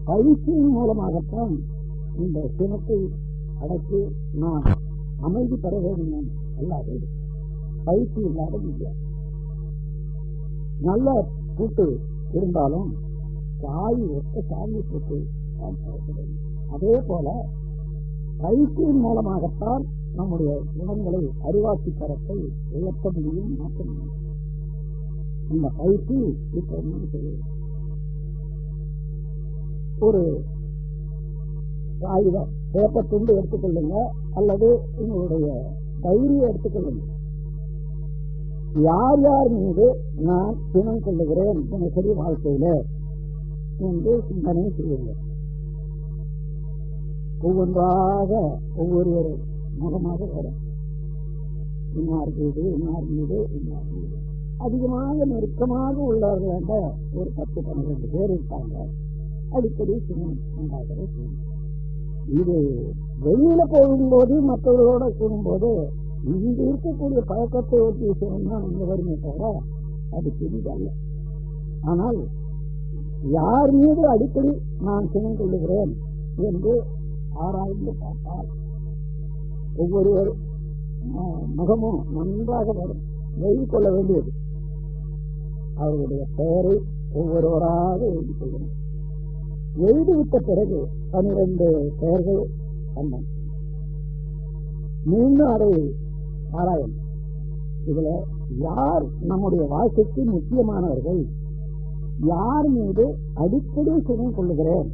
பயிற்சியின் மூலமாகத்தான் இந்த சினத்தை அடக்கி நாம் அமைதி பெற வேண்டும். அல்லாது பயிற்சி இல்லாத முடியாது. நல்ல கூட்டு இருந்தாலும் சாய் ஒத்த சாமி கூட்டு தான் வேண்டும். அதே போல பயிற்சியின் மூலமாகத்தான் நம்முடைய குணங்களை அறிவாட்சி தரத்தை உயர்த்த முடியும், மாற்ற முடியும். இந்த பயிற்சி இப்ப என்ன செய்யும்? ஒரு காகிதம் பேப்பர் துண்டு எடுத்துக்கொள்ளுங்க அல்லது உங்களுடைய தைரியம் எடுத்துக்கொள்ளுங்க. யார் யார் மீது நான் சினம் கொள்ளுகிறேன் தினசரி வாழ்க்கையில என்று சிந்தனை செய்யுங்க. ஒவ்வொன்றாக ஒவ்வொரு முகமாக வரும். இன்னார் மீது இன்னார் மீது இன்னார் மீது அதிகமாக நெருக்கமாக உள்ளவர்களாக ஒரு 10-12 பேர் இருப்பாங்க. அடிக்கடி சினம் உண்டாகவே செய்யும். இது வெளியில போகும்போது மற்றவர்களோட கூடும்போது இங்கு இருக்கக்கூடிய பழக்கத்தை ஒட்டி சினம் இங்க வருமே தவிர அது பெரிதல்ல. ஆனால் யார் மீது அடிக்கடி நான் சினம் கொள்ளுகிறேன் என்று ஆராய்ந்து பார்த்தால் ஒவ்வொருவர் முகமும் நன்றாக வரும். எழுதி கொள்ள வேண்டியது அவருடைய பெயரை ஒவ்வொருவராக எழுதி கொள்ளணும். எழுதிவிட்ட பிறகு 12 பெயர்கள் கண்டன மீண்டும் அதை ஆராயணும். இதுல யார் நம்முடைய வாழ்க்கைக்கு முக்கியமானவர்கள், யார் மீது அடிக்கடி சினம் கொள்ளுகிறேன்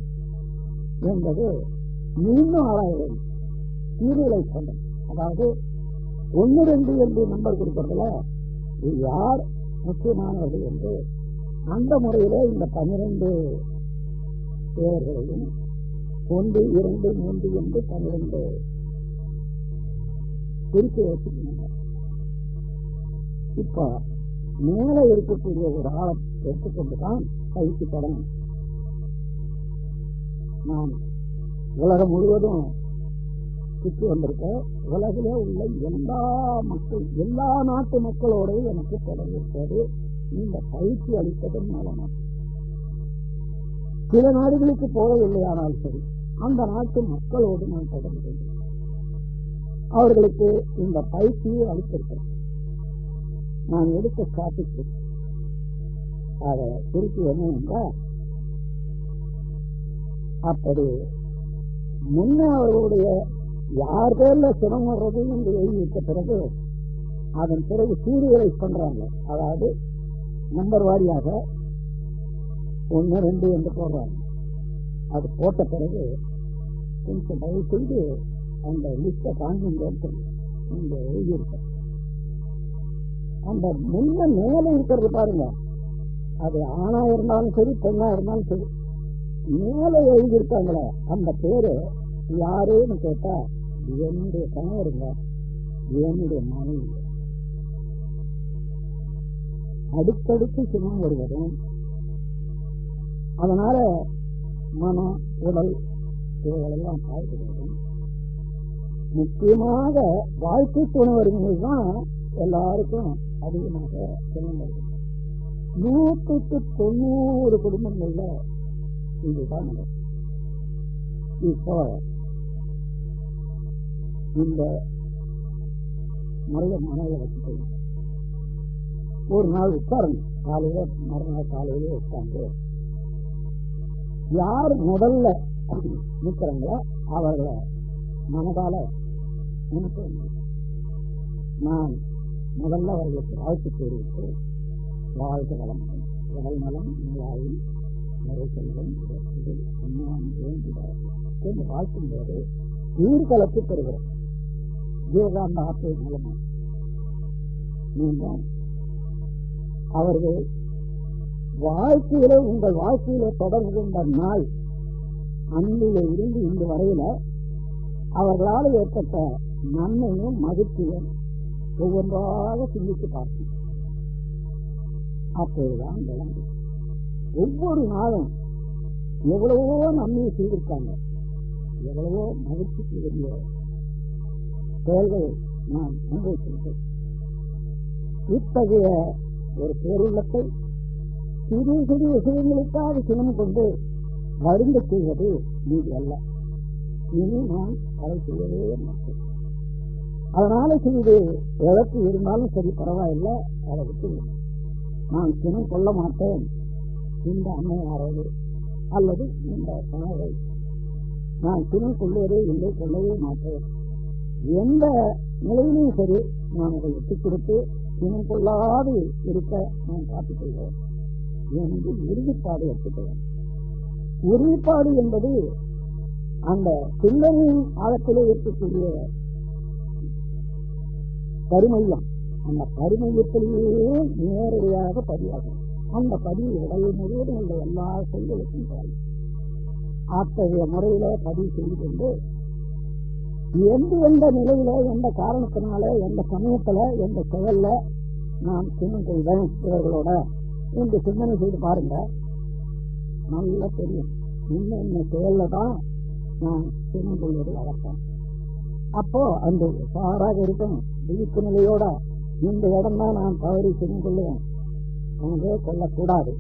என்பது மீண்டும் ஆராய வேண்டும். சீரியலை கொண்ட அதாவது 1-2 என்று நம்பர் கொடுக்கறதுல யார் முக்கியமானவர்கள் என்று அந்த முறையில இந்த 12 பெயர்களையும் 1, 2, 3 என்று 12 குறித்து வச்சுக்கணும். இப்ப மேல இருக்கக்கூடிய ஒரு ஆளை எடுத்துக்கொண்டுதான் பயிற்சி தொடங்கும். நான் உலகம் முழுவதும் சுற்றி வந்திருக்க உலகில உள்ள எல்லா நாட்டு மக்களோடு எனக்கு தொடர்பு இருப்பது இந்த பயிற்சி அளிப்பதன் மூலமாக. சில நாடுகளுக்கு போகவில்லையானால் சரி, அந்த நாட்டு மக்களோடு நான் தொடர்பு கொண்டேன். அவர்களுக்கு இந்த பயிற்சியை அளித்திருக்கிறேன். நான் எடுத்த ஸ்டாட்டிஸ்டிக் அதை குறித்து என்ன என்றால், அப்படி முன்ன அவர்களுடைய யார் பேர்ல சினம் வர்றது என்று எழுதிவிட்ட பிறகு அதன் பிறகு சீரியலைஸ் பண்றாங்க. அதாவது நம்பர் வாரியாக 1, 2 என்று போடுறாங்க. அது போட்ட பிறகு கொஞ்சம் தயவு செய்து அந்த லிஸ்ட தாங்கிங்க எழுதியிருக்க. அந்த முன்ன மேல இருக்கிறது பாருங்க, அது ஆணா இருந்தாலும் சரி பெண்ணா இருந்தாலும் சரி, மேல எழுதியிருக்காங்களே அந்த பேரு யாருன்னு கேட்டா என்னுடைய கணவருங்க, என்னுடைய மனைவி. அடுத்தடுத்து சினம் வருவதும், அதனால மனம் உடல் இவைகளெல்லாம் பாதிக்கப்படுவதும், முக்கியமாக வாழ்க்கை துணைவர்கள் தான் எல்லாருக்கும் அதிகமாக சினம் வருது. 100% குடும்பங்கள்ல இதுதான் நடக்கும். இப்போ இந்த முறைய மனையில வச்சுட்டு ஒரு நாள் உட்காரணும், காலையில மறுநாள் காலையிலே உட்கார்ந்து யார் முதல்ல நிற்கிறாங்களோ அவர்களை மனதால நினைக்க, நான் முதல்ல அவர்களுக்கு வாழ்த்து தெரிவித்து வாழ்க வளம், உடல் நலம், நோயாளி நிறை செல்வம் என்று வாழ்த்தும் போது உயிர்கலத்து பெறுகிறோம். ஜீவகாந்த ஆற்றல் மூலமாக மீண்டும் அவர்கள் வாழ்க்கையில, உங்கள் வாழ்க்கையில தொடர்பு கொண்ட நாள் அன்றில இருந்து இந்த வரையில அவர்களால் ஏற்பட்ட நன்மையும் மகிழ்ச்சியும் ஒவ்வொன்றாக சிந்தித்து பார்க்கும். அப்போதுதான் விளங்கும் ஒவ்வொரு நாளும் எவ்வளவோ நன்மையை செய்திருக்காங்க, எவ்வளவோ மகிழ்ச்சிக்கு வேண்டிய செயல்களை நான் அனுபவித்திருக்கேன். இத்தகைய ஒரு பேருள்ளத்தை சிறிய சிறிய விஷயங்களுக்காக சினம் கொண்டு வருந்த செய்வது நீதி அல்ல. இனி நான் அதை செய்யவே மாட்டேன். அதனால சிறிது இழப்பு இருந்தாலும் சரி, பரவாயில்லை, அதை விட்டு நான் சினம் கொள்ள மாட்டேன். இந்த அம்மையாரோடு அல்லது இந்த கணவரை நான் சினம் கொள்வதே இல்லை, கொள்ளவே மாட்டேன். எந்த நிலையிலும் சரி நான் அதை விட்டுக் கொடுத்து சினம் கொள்ளாது இருக்க நான் காத்துக் கொள்வேன் என்று உறுதிப்பாடு எடுத்துக்கிறேன். உறுதிப்பாடு என்பது அந்த சிந்தனையின் ஆழத்திலே இருக்கக்கூடிய கருமையம், அந்த கருமையத்திலேயே நேரடியாக பதிவாகும். அந்த பதிவு உடல் முழுவதும் உள்ள எல்லா செயல்களுக்கும் பாயும். அத்தகைய முறையில பதிவு செய்து கொண்டு எந்த நிலையில, எந்த காரணத்தினால, எந்த சமயத்துல, எந்த செயல்ல நான் சின்னம் கொள்வேன் இவர்களோட என்று சிந்தனை செய்து பாருங்க, நல்லா தெரியும். இன்னும் செயல்ல தான் நான் சின்னம் கொள்வது வழக்கம். அப்போ அந்த சாராக இருக்கும் விழிப்பு நிலையோட இந்த இடம் தான் நான் தவறி சின்னம் கொள்ளுவேன், அங்கே கொள்ளக்கூடாது,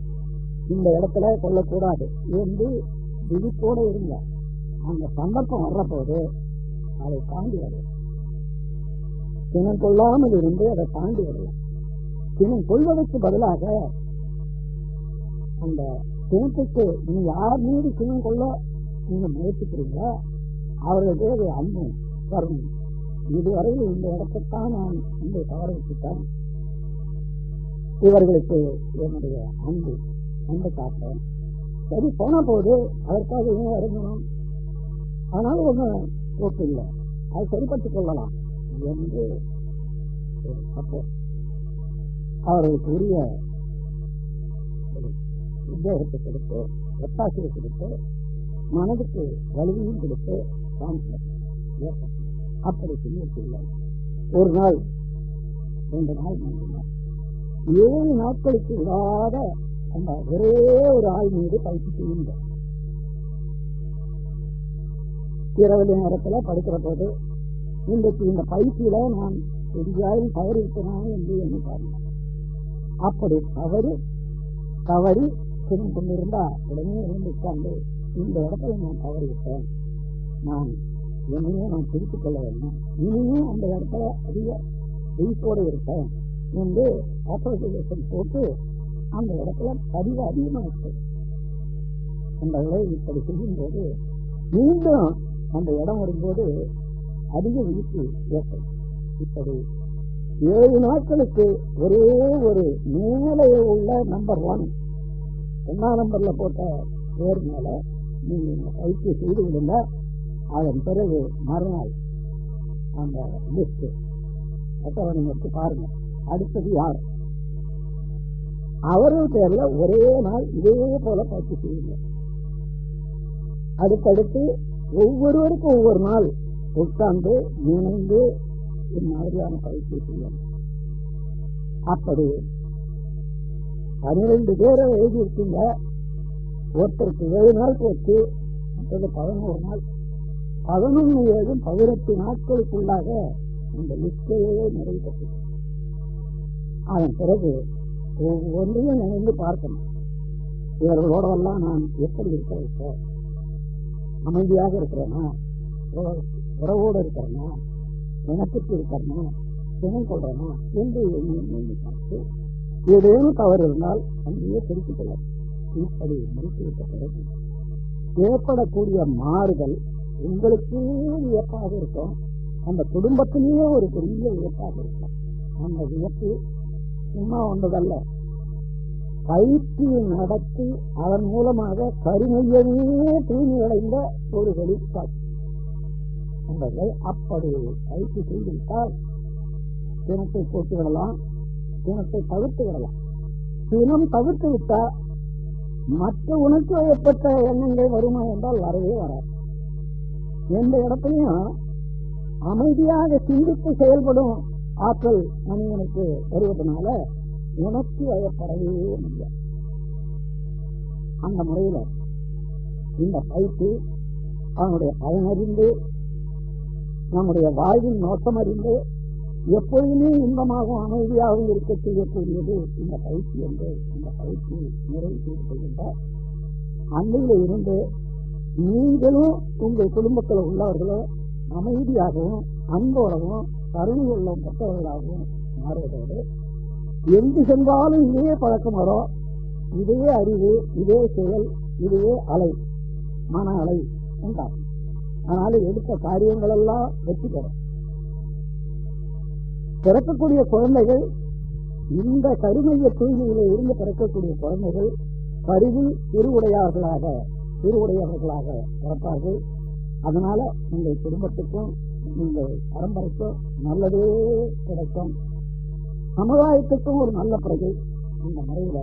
இந்த இடத்துல கொள்ளக்கூடாது என்று விழிப்போட இருங்க. அந்த சந்தர்ப்பம் வர்ற போது அதை தாண்டி வரலாம். சினம் கொள்ளாமல் இருந்து அதை தாண்டி வரலாம். சினம் கொள்வதற்கு பதிலாக அந்த சினத்துக்கு நீ யார் மீது சினம் கொள்ள நீங்க முயற்சிக்கிறீங்க, அவர்களுக்கு அன்பும் தரணும். இதுவரையில் இந்த இடத்தைத்தான் நான் இந்த தவற வச்சுட்டேன், இவர்களுக்கு என்னுடைய அன்பு காட்டேன். சரி, போன போது அதற்காக ஏன் இறங்கணும், ஆனாலும் ஒன்றும் போட்டு இல்லை, அதை சரிபட்டுக் கொள்ளலாம் என்று அப்போ அவர்களுக்கு உரிய உத்தியோகத்தை கொடுத்து, ஒத்தாசையை கொடுத்து, மனதுக்கு வலிமையும் கொடுத்து அப்படி செய்யவில்லை. ஒரு நாள், 2 நாள், 3 நாள், 7 நாட்களுக்கு விடாத அந்த ஒரே ஒரு ஆள் மீது பயிற்சி செய்யுங்க. இரவு நேரத்தில் படுக்கிற போது இன்றைக்கு இந்த பயிற்சியில நான் எங்கேயாவது தவறிவிட்டேனான் என்று எண்ணி பாருங்க. அப்படி தவறி சினம் கொண்டிருந்தா உடனே இருந்து உட்கார்ந்து இந்த இடத்துல நான் தவறிவிட்டேன், நான் என்னையே நான் திருத்திக் கொள்ள வேண்டும், இனியும் அந்த இடத்துல அதிக விழிப்போடு இருப்பேன் என்று ஆப்போசிஷன் போட்டு அந்த இடத்துல பதிவு அதிகமாக இருக்கு. அந்த விலை இப்படி செய்யும் போது மீண்டும் அந்த இடம் வரும்போது அதிக விழிப்பு ஏற்படும். இப்படி 7 நாட்களுக்கு ஒரே ஒரு மேலே உள்ள நம்பர் 1 1ஆம் நம்பர்ல போட்ட பேர் மேல நீங்க பயிற்சி செய்து விடுங்க. அதன் பிறகு மறுநாள் அந்த லிஸ்ட் அட்டவணை எடுத்து பாருங்க. அடுத்தது யார்? அவர்கள் பேர்ல ஒரே நாள் இதே போல பயிற்சி செய்யுங்க. அடுத்தடுத்து ஒவ்வொருவருக்கும் ஒவ்வொரு நாள் உட்கார்ந்து இணைந்து இம்மாதிரியான பயிற்சி செய்யணும். அப்படி 12 பேரை எழுதியிருக்கீங்க. ஒருத்தருக்கு 7 நாள் போச்சு, மற்றது 11 நாள். 11, 7, 18 நாட்களுக்குள்ளாக இந்த லிஸ்டையே நிறைவேற்று. அதன் பிறகு ஒவ்வொன்றையும் நினைந்து பார்க்கணும். இவர்களோடெல்லாம் நான் எப்படி இருக்கிறேன் சார்? அமைதியாக இருக்கிறேனா? உறவோடு இருக்கிறேனா? இனத்துக்கு இருக்கிறேனா? தினம் கொள்றேனா என்று எண்ணி பார்த்து ஏதேனும் தவறு இருந்தால் அங்கேயே திருப்பிக் கொள்ளலாம். இப்படி முடித்துவிட்ட பிறகு ஏற்படக்கூடிய மாறுதல் உங்களுக்கு வியப்பாக இருக்கும், அந்த குடும்பத்திலேயே ஒரு பெரிய வியப்பாக இருக்கும். அந்த வியப்பு சும்மா ஒன்றதல்ல, பயிற்சி நடத்தி அதன் மூலமாக கருமையவே தூய்மையடைந்த ஒரு வெளிப்பாடு. அப்படி பயிற்சி செய்துவிட்டால் தினத்தை போட்டு விடலாம், தினத்தை தவிர்த்து விடலாம். தினம் தவிர்த்து விட்டால் மற்ற உணர்ச்சி வயப்பட்ட எண்ணங்கள் வருமா என்றால் வரவே வராது. எந்த இடத்துலையும் அமைதியாக சிந்தித்து செயல்படும் ஆற்றல் மனிதனுக்கு வருவதனால உணர்ச்சி வயப்படவே முடியாது. அந்த முறையில இந்த பயிற்சி அவனுடைய பயனறிந்து நம்முடைய வாழ்வின் நோக்கம் அறிந்து எப்பொழுதுமே இன்பமாகவும் அமைதியாகவும் இருக்க செய்யக்கூடியது இந்த பயிற்சி என்று இந்த பயிற்சி நிறைவு செய்து கொள்கின்றார். அன்னையில இருந்து நீங்களும் உங்கள் குடும்பத்தில் உள்ளவர்களும் அமைதியாகவும் அன்போடவும் கருணை உள்ளம் பெற்றவர்களாகவும் மாறுவதோடு எங்கு சென்றாலும் இதே பழக்கம் வரும், இதே அறிவு, இதே செயல், இதே அலை, மன அலை உண்டாகும். அதனால எடுத்த காரியங்கள் எல்லாம் வெற்றி பெறும். பிறக்கக்கூடிய குழந்தைகள் இந்த கருமைய தூய்மையிலே இருந்து பிறக்கக்கூடிய குழந்தைகள் கருவி திருவுடையவர்களாக பிறப்பார்கள். அதனால உங்கள் குடும்பத்துக்கும் உங்கள் பரம்பரைக்கும் நல்லதே கிடைக்கும். சமுதாயத்துக்கும் ஒரு நல்ல பிரஜை. இந்த முறையில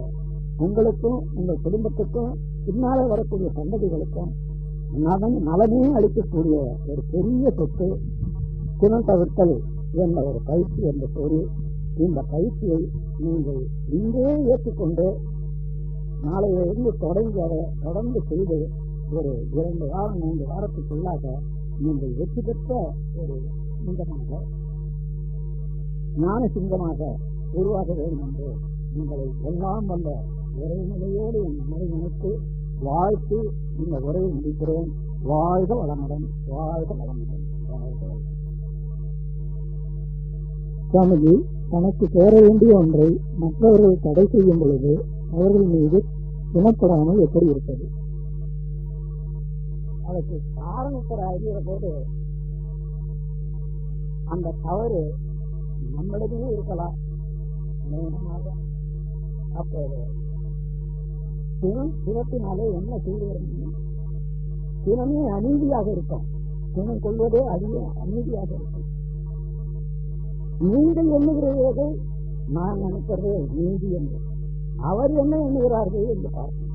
உங்களுக்கும் உங்கள் குடும்பத்துக்கும் பின்னாலே வரக்கூடிய சந்ததிகளுக்கும் நலனே அளிக்கக்கூடிய ஒரு பெரிய சொத்து தினம் தவிர்த்தல் என்ற ஒரு பயிற்சி என்று கூறி இந்த பயிற்சியை நீங்கள் இங்கே ஏற்றுக்கொண்டு நாளையிலிருந்து தொடங்கி அதை தொடர்ந்து செய்து ஒரு 2 வாரம் 3 வாரத்துக்குள்ளாக நீங்கள் வெற்றி பெற்ற ஒரு சிங்கமாக ஞான சிங்கமாக உருவாக வேண்டும் என்று உங்களை எல்லாம் வந்த உரைநிலையோடு என் மனை நினைத்து வாழ்த்து இந்த உரையை முடிக்கிறேன். வாழ்க வளமுடன், வாழ்க வளமுடன், வாழ்க வளமுடன். சுவாமிஜி, தனக்கு சேர வேண்டிய ஒன்றை மற்றவர்கள் தடை செய்யும் பொழுது அவர்கள் மீது இனப்படாமல் எப்படி இருப்பது? அதற்கு காரணத்தை அறிகிற போது அந்த தவறு நம்மளிடமே இருக்கலாம். அப்போது சினத்தினாலே என்ன செய்து வர முடியும்? சினமே அநீதியாக இருக்கும். சினம் கொள்வதே அநீதியாக இருக்கும். நீங்கள் எண்ணுகிறதை நான் நினைக்கிறதே நீதி என்று அவர் என்ன எண்ணுகிறார்கள் என்று பாருங்கள்.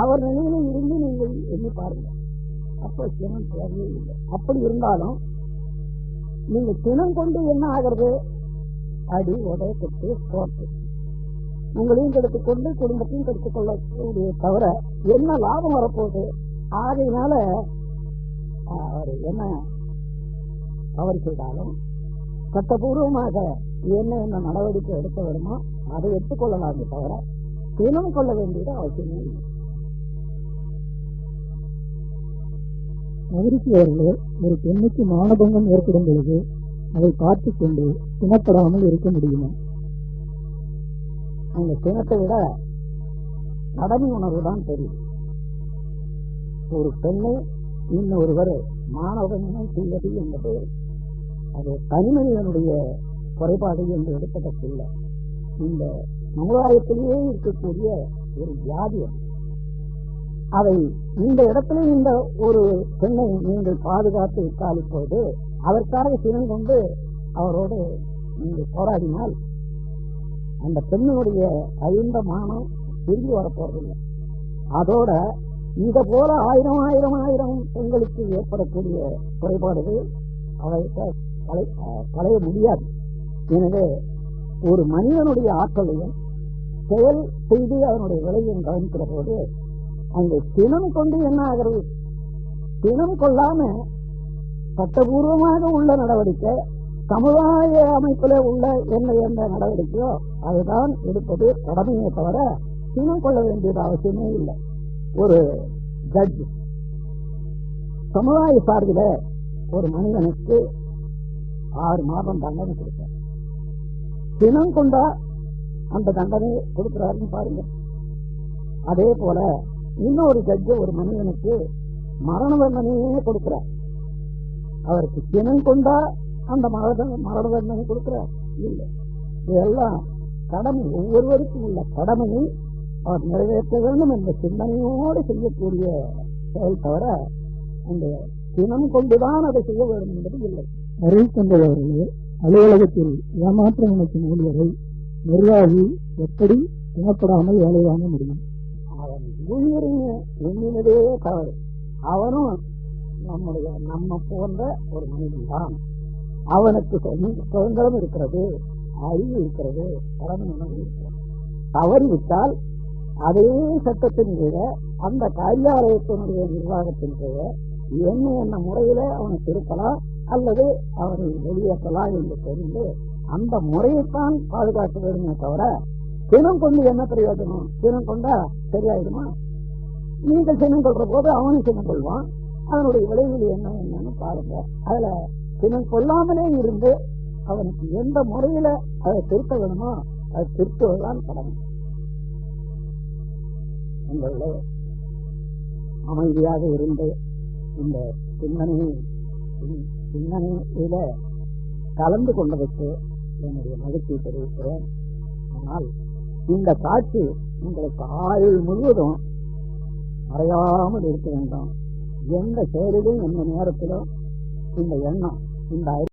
அவர் நினைவில் இருந்து நீங்கள் எண்ணி பாருங்கள். அப்போ சினம் தேவையே இல்லை. அப்படி இருந்தாலும் நீங்க சினம் கொண்டு என்ன ஆகிறது? அடி உடைய கொட்டு போட்டு உங்களையும் கெடுத்துக் கொண்டு குடும்பத்தையும் கெடுத்துக் கொள்ளக்கூடிய தவிர என்ன லாபம் வரப்போகுது? ஆகையினால அவர் என்ன தவறு செய்தாலும் சட்டபூர்வமாக என்ன நடவடிக்கை எடுக்க வேணுமோ அதை எடுத்துக்கொள்ளலாமே தவிர சினம் கொள்ள வேண்டியது அவசியமே இல்லை. மகிழ்ச்சி அவர்களே, ஒரு பெண்ணுக்கு மானபங்கம் ஏற்படும் பொழுது அதை பார்த்துக் கொண்டு சினப்படாமல் இருக்க முடியுமா? அந்த சினத்தை விட கடமை உணர்வு தான் தெரியும். ஒரு பெண்ணை இன்னொருவர் மானபங்கம் செய்வது என்பது அது தனிமனிதனுடைய குறைபாடு என்று எடுப்பதற்கில்லை. இந்த சமுதாயத்திலேயே இருக்கக்கூடிய ஒரு வியாதி. அதை இந்த இடத்துல இந்த ஒரு பெண்ணை நீங்கள் பாதுகாத்து விட்டால் இப்போது அதற்காக சினம் கொண்டு அவரோடு நீங்கள் போராடினால் அந்த பெண்ணுடைய அழிந்த மானம் திரும்பி வரப்போறதில்லை. அதோட இதை போல ஆயிரம் ஆயிரம் ஆயிரம் பெண்களுக்கு ஏற்படக்கூடிய குறைபாடுகள் அவை களைய முடியாது. எனவே ஒரு மனிதனுடைய ஆற்றலையும் செயல் செய்து அதனுடைய விளைவையும் கவனிக்கிற போது அங்கே சினம் கொண்டு என்ன ஆகிறது? சினம் கொள்ளாம சட்டபூர்வமாக உள்ள நடவடிக்கை, சமுதாய அமைப்புல உள்ள எந்த நடவடிக்கையோ அதுதான் எடுப்பது கடமையை தவிர சினம் கொள்ள வேண்டியது அவசியமே இல்லை. ஒரு ஜட்ஜ் சமுதாய சார்பில் ஒரு மனிதனுக்கு 6 மாதம் தண்டனை கொடுத்தார். சினம் கொண்டா அந்த தண்டனை கொடுக்கிறாருன்னு பாருங்க. அதே போல இன்னொரு ஜட்ஜு ஒரு மனிதனுக்கு மரண தண்டனையே கொடுக்கிறார். அவருக்கு சினம் கொண்டா அந்த மரண தண்டனை கொடுக்கிறார் இல்லை. இதெல்லாம் கடமை, ஒவ்வொருவருக்கும் உள்ள கடமையை அவர் நிறைவேற்ற வேண்டும் என்ற சிந்தனையோடு செய்யக்கூடிய செயல் தவிர அந்த சினம் கொண்டுதான் அதை செய்ய வேண்டும் என்பது இல்லை. அருள் கொண்டவர்களே, அலுவலகத்தில் ஏமாற்ற நினைக்கும் ஊழியரை நிர்வாகி எப்படி இனப்படாமல் வேலை வாங்க முடியும்? அவன் ஊழியரின் எண்ணினதே தவறு. அவனும் நம்ம போன்ற ஒரு மனிதன் தான். அவனுக்கு சுதந்திரம் இருக்கிறது, அறிவு இருக்கிறது, கடமை உணர்வு இருக்கிறது. தவறிவிட்டால் அதே சட்டத்தின் கீழே அந்த காரியாலயத்தினுடைய நிர்வாகத்தின் கீழே என்ன முறையில அவனை திருப்பலாம் அல்லது அவனை வெளியேற்றலாம் என்று தெரிந்து அந்த முறையைத்தான் பாதுகாக்க வேண்டுமே தவிர சினம் கொண்டு என்ன பிரயோஜனம்? சினம் கொண்டா சரியாயிடுமா? நீங்கள் சினம் கொள்ற போது அவனும் சினம் கொள்வான். அதனுடைய விளைவுகள் என்னன்னு பாருங்க. அதுல சினம் கொள்ளாமலே இருந்து அவனுக்கு எந்த முறையில அதை திருத்த வேணுமோ அதை திருத்துவதுதான் கடமை. உங்களே அமைதியாக இருந்து இந்த சிந்தனையில கலந்து கொண்டதற்கு என்னுடைய மகிழ்ச்சியை தெரிவிக்கிறேன். ஆனால் இந்த காட்சி உங்களுக்கு ஆயுள் முழுவதும் மறையாமல் இருக்க வேண்டும். எந்த செயலிலும் எந்த நேரத்திலும் இந்த எண்ணம், இந்த